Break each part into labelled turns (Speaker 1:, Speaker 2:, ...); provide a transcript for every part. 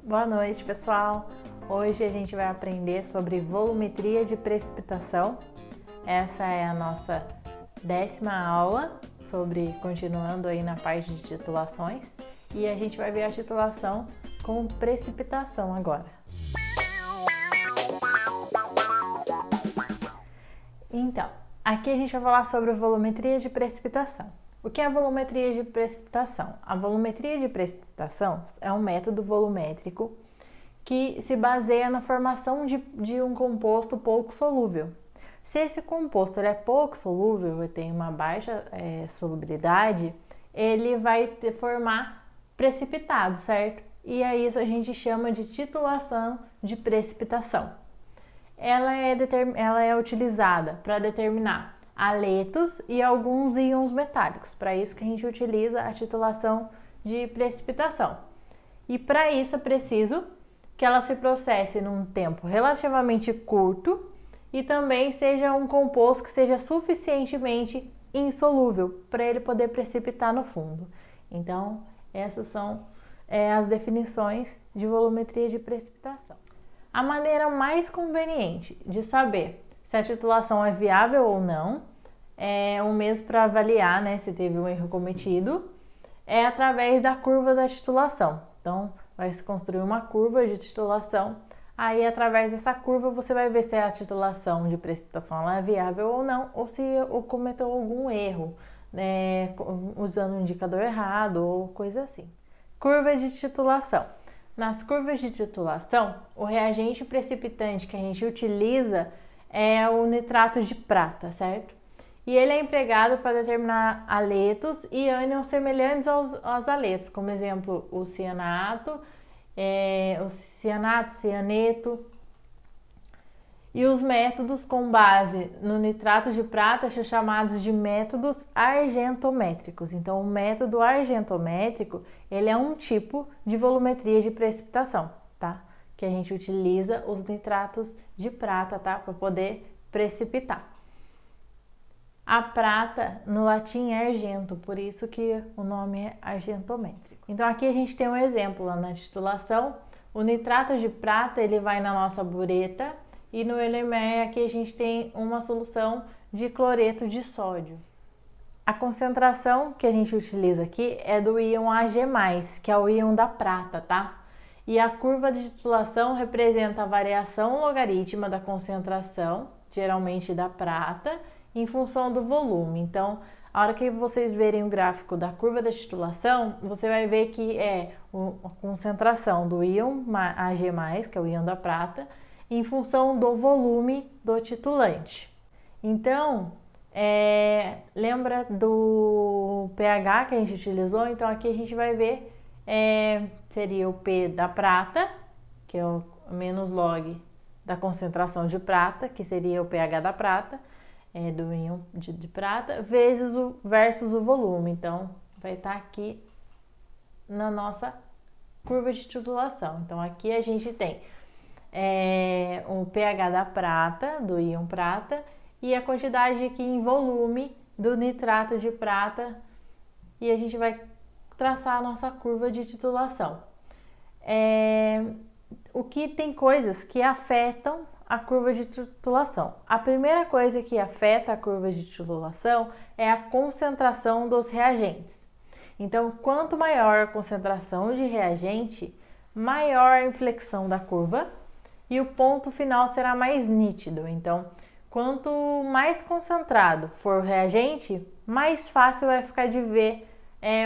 Speaker 1: Boa noite, pessoal! Hoje a gente vai aprender sobre volumetria de precipitação. Essa é a nossa 10ª aula, continuando aí na parte de titulações. E a gente vai ver a titulação com precipitação agora. Então, aqui a gente vai falar sobre volumetria de precipitação. O que é a volumetria de precipitação? A volumetria de precipitação é um método volumétrico que se baseia na formação de um composto pouco solúvel. Se esse composto é pouco solúvel e tem uma baixa solubilidade, ele vai formar precipitado, certo? E é isso a gente chama de titulação de precipitação. Ela é utilizada para determinar haletos e alguns íons metálicos. Para isso que a gente utiliza a titulação de precipitação. E para isso é preciso que ela se processe num tempo relativamente curto e também seja um composto que seja suficientemente insolúvel para ele poder precipitar no fundo. Então, essas são as definições de volumetria de precipitação. A maneira mais conveniente de saber se a titulação é viável ou não, é um mesmo para avaliar, né, se teve um erro cometido, é através da curva da titulação. Então, vai se construir uma curva de titulação, aí através dessa curva você vai ver se a titulação de precipitação ela é viável ou não, ou se cometeu algum erro, né, usando um indicador errado ou coisa assim. Curva de titulação. Nas curvas de titulação, o reagente precipitante que a gente utiliza é o nitrato de prata, certo? E ele é empregado para determinar haletos e ânions semelhantes aos haletos, como exemplo o cianato, cianeto. E os métodos com base no nitrato de prata são chamados de métodos argentométricos. Então, o método argentométrico, ele é um tipo de volumetria de precipitação, tá? Que a gente utiliza os nitratos de prata, tá? Para poder precipitar. A prata, no latim, é argento, por isso que o nome é argentométrico. Então, aqui a gente tem um exemplo lá na titulação. O nitrato de prata, ele vai na nossa bureta, e no Elemer aqui a gente tem uma solução de cloreto de sódio. A concentração que a gente utiliza aqui é do íon Ag+, que é o íon da prata, tá? E a curva de titulação representa a variação logarítmica da concentração, geralmente da prata, em função do volume. Então, a hora que vocês verem o gráfico da curva da titulação, você vai ver que é a concentração do íon Ag+, que é o íon da prata, em função do volume do titulante. Então, lembra do pH que a gente utilizou? Então, aqui a gente vai ver, seria o P da prata, que é o menos log da concentração de prata, que seria o pH da prata, do íon de prata, versus o volume. Então, vai estar aqui na nossa curva de titulação. Então, aqui a gente tem o pH da prata, do íon prata, e a quantidade aqui em volume do nitrato de prata, e a gente vai traçar a nossa curva de titulação. O que tem coisas que afetam a curva de titulação. A primeira coisa que afeta a curva de titulação é a concentração dos reagentes. Então, quanto maior a concentração de reagente, maior a inflexão da curva, e o ponto final será mais nítido. Então, quanto mais concentrado for o reagente, mais fácil vai ficar de ver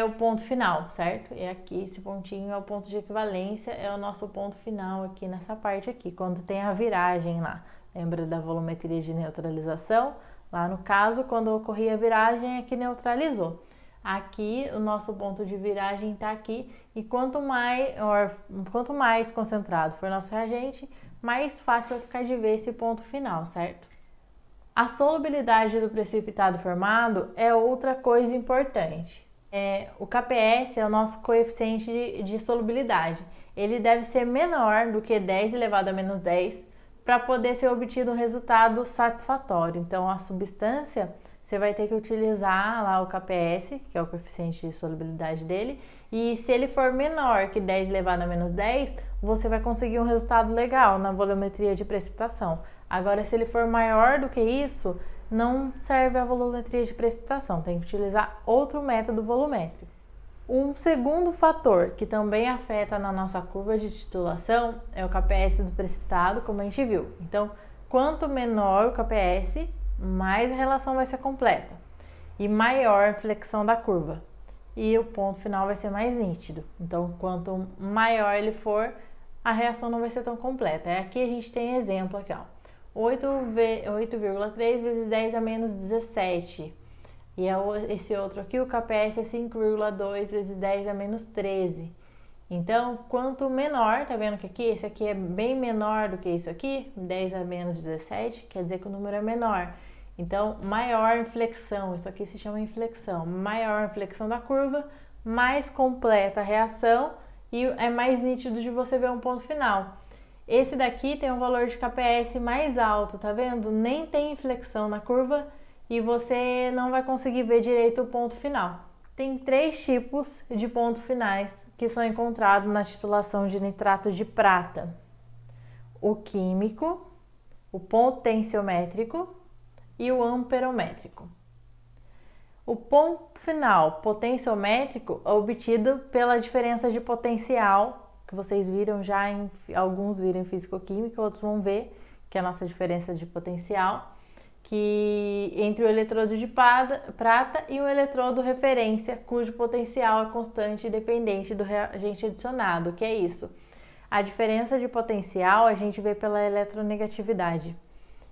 Speaker 1: o ponto final, certo? E aqui esse pontinho é o ponto de equivalência, é o nosso ponto final aqui nessa parte aqui, quando tem a viragem lá. Lembra da volumetria de neutralização? Lá no caso, quando ocorria a viragem é que neutralizou. Aqui o nosso ponto de viragem está aqui, e quanto mais concentrado for nosso reagente, mais fácil vai ficar de ver esse ponto final, certo? A solubilidade do precipitado formado é outra coisa importante. O KPS é o nosso coeficiente de solubilidade. Ele deve ser menor do que 10 elevado a menos 10 para poder ser obtido um resultado satisfatório. Então, a substância, você vai ter que utilizar lá o KPS, que é o coeficiente de solubilidade dele, E se ele for menor que 10 elevado a menos 10, você vai conseguir um resultado legal na volumetria de precipitação. Agora, se ele for maior do que isso, não serve a volumetria de precipitação, tem que utilizar outro método volumétrico. Um segundo fator que também afeta na nossa curva de titulação é o KPS do precipitado, como a gente viu. Então, quanto menor o KPS, mais a relação vai ser completa e maior a flexão da curva. E o ponto final vai ser mais nítido. Então, quanto maior ele for, a reação não vai ser tão completa. Aqui a gente tem exemplo aqui, ó. 8,3 vezes 10 a menos 17. E esse outro aqui, o KPS é 5,2 vezes 10 a menos 13. Então, quanto menor, tá vendo que aqui, esse aqui é bem menor do que isso aqui, 10 a menos 17, quer dizer que o número é menor. Então, maior inflexão, isso aqui se chama inflexão, maior inflexão da curva, mais completa a reação e é mais nítido de você ver um ponto final. Esse daqui tem um valor de KPS mais alto, tá vendo? Nem tem inflexão na curva e você não vai conseguir ver direito o ponto final. Tem 3 tipos de pontos finais que são encontrados na titulação de nitrato de prata: o químico, o potenciométrico e o amperométrico. O ponto final potenciométrico é obtido pela diferença de potencial, que vocês viram já, alguns viram em físico-química, outros vão ver que é a nossa diferença de potencial, que entre o eletrodo de prata e o eletrodo referência, cujo potencial é constante e dependente do reagente adicionado. O que é isso? A diferença de potencial a gente vê pela eletronegatividade.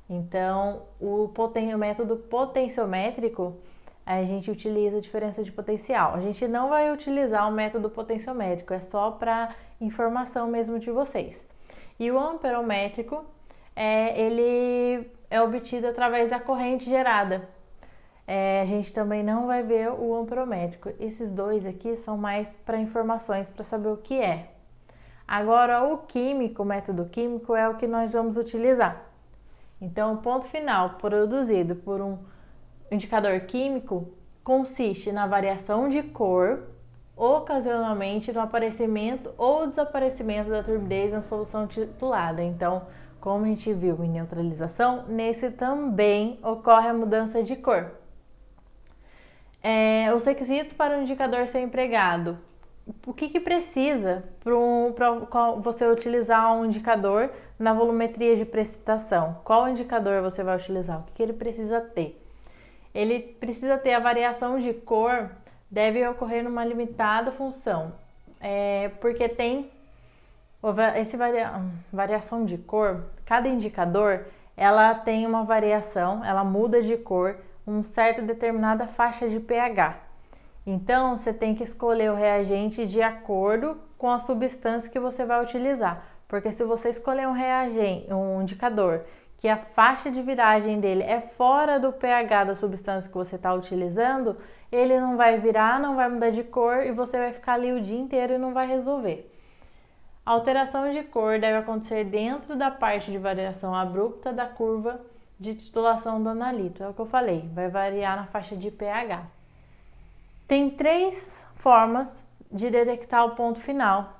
Speaker 1: Então, o método potenciométrico, a gente utiliza a diferença de potencial. A gente não vai utilizar o método potenciométrico, é só para informação mesmo de vocês. E o amperométrico, ele é obtido através da corrente gerada. A gente também não vai ver o amperométrico. Esses dois aqui são mais para informações, para saber o que é. Agora, o químico, o método químico, é o que nós vamos utilizar. Então, o ponto final produzido por um indicador químico consiste na variação de cor, ocasionalmente no aparecimento ou desaparecimento da turbidez na solução titulada. Então, como a gente viu em neutralização, nesse também ocorre a mudança de cor. Os requisitos para o indicador ser empregado. O que precisa para você utilizar um indicador na volumetria de precipitação? Qual indicador você vai utilizar? O que ele precisa ter? Ele precisa ter a variação de cor, deve ocorrer numa limitada função, porque tem variação de cor. Cada indicador ela tem uma variação, ela muda de cor, uma certa determinada faixa de pH. Então, você tem que escolher o reagente de acordo com a substância que você vai utilizar. Porque se você escolher um indicador que a faixa de viragem dele é fora do pH da substância que você está utilizando, ele não vai virar, não vai mudar de cor e você vai ficar ali o dia inteiro e não vai resolver. A alteração de cor deve acontecer dentro da parte de variação abrupta da curva de titulação do analito. É o que eu falei, vai variar na faixa de pH. Tem 3 formas de detectar o ponto final,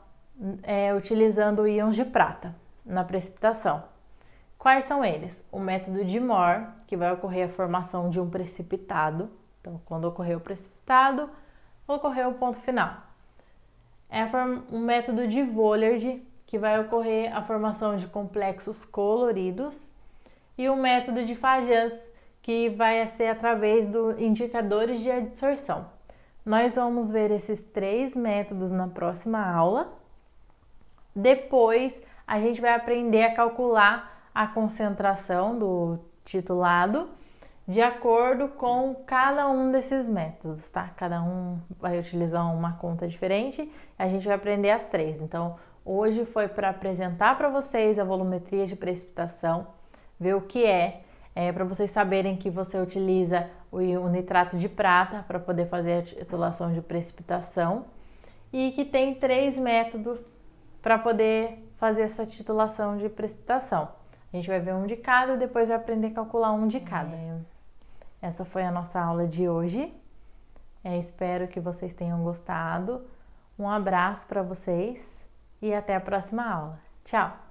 Speaker 1: utilizando íons de prata na precipitação. Quais são eles? O método de Mohr, que vai ocorrer a formação de um precipitado. Então, quando ocorrer o precipitado, ocorreu o ponto final. O método de Vollard, que vai ocorrer a formação de complexos coloridos. E o método de Fajans, que vai ser através dos indicadores de adsorção. Nós vamos ver esses 3 métodos na próxima aula. Depois, a gente vai aprender a calcular a concentração do titulado de acordo com cada um desses métodos, tá? Cada um vai utilizar uma conta diferente, a gente vai aprender as 3. Então, hoje foi para apresentar para vocês a volumetria de precipitação, ver o que para vocês saberem que você utiliza o nitrato de prata para poder fazer a titulação de precipitação e que tem 3 métodos para poder fazer essa titulação de precipitação. A gente vai ver um de cada e depois vai aprender a calcular um de cada. Essa foi a nossa aula de hoje. Espero que vocês tenham gostado. Um abraço para vocês e até a próxima aula. Tchau!